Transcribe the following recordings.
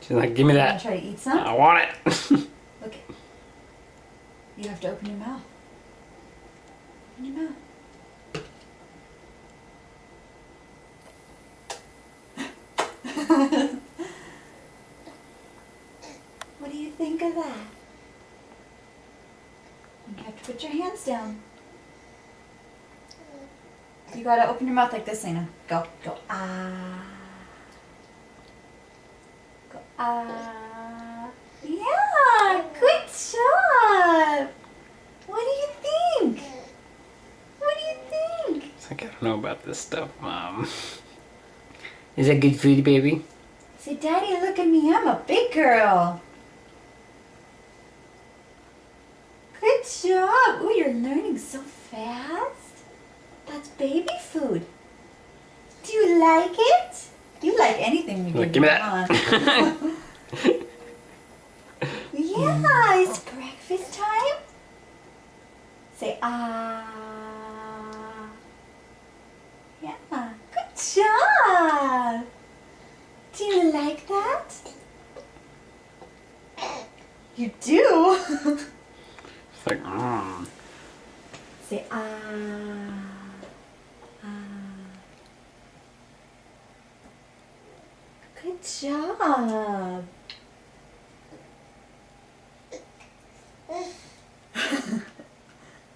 She's like, give me You want that. to try to eat some? I want it. Okay. You have to open your mouth. Open your mouth. What do you think of that? You have to put your hands down. You gotta open your mouth like this, Lena. Go, go. Ah. Go, ah. Yeah, good job. What do you think? What do you think? It's like, I don't know about this stuff, Mom. Is that good food, baby? Say, Daddy, look at me. I'm a big girl. Good job. Ooh, you're learning so fast. That's baby food. Do you like it? You like anything we Like, give give me you, that. huh? Yeah, it's breakfast time. Say, ah. Yeah, good job. Do you like that? You do? It's like, Say, ah. Good job.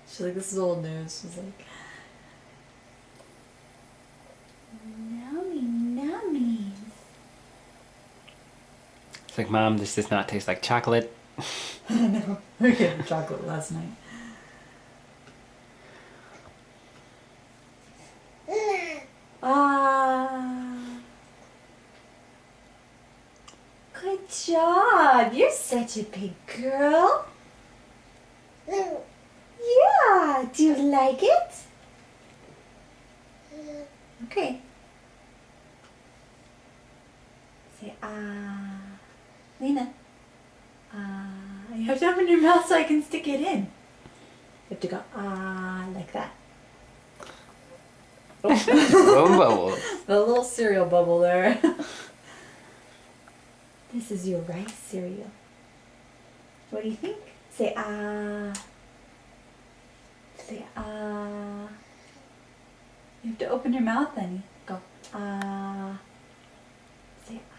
She's like, this is old news. She's like, nummy, nummy. It's like, Mom, this does not taste like chocolate. I know. We had chocolate last night. Ah. Good job. You're such a big girl. Yeah. Do you like it? Okay. Say ah. Lena. Ah. You have to open your mouth so I can stick it in. You have to go ah like that. Bubble. The little cereal bubble there. This is your rice cereal. What do you think? Say ah. Say ah. You have to open your mouth, honey. Go ah. Say ah.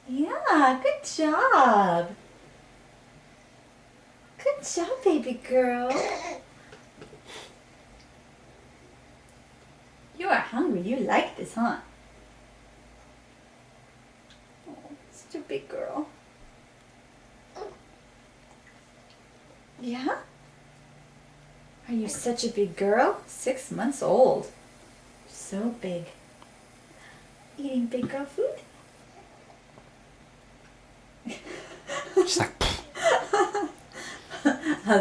Yeah, good job. Good job, baby girl. You are hungry. You like this, huh? Oh, such a big girl. Yeah? Are you such a big girl? 6 months old. So big. Eating big girl food? She's like,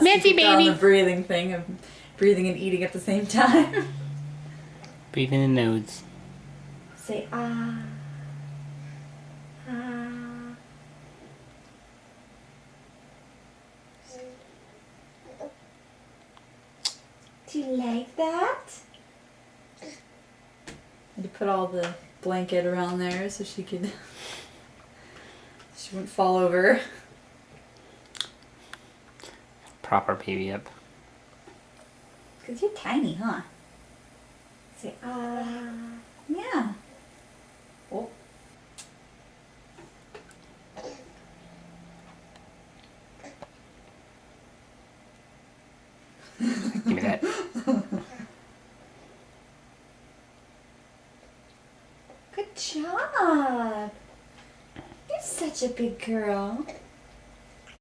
Messy baby. The breathing thing of breathing and eating at the same time. breathing in the nose. Say ah. Ah. Do you like that? And to put all the blanket around there so she could she wouldn't fall over. Proper baby up. Because you're tiny, huh? Say ah. Yeah. Oh. Give me that. Good job. You're such a big girl.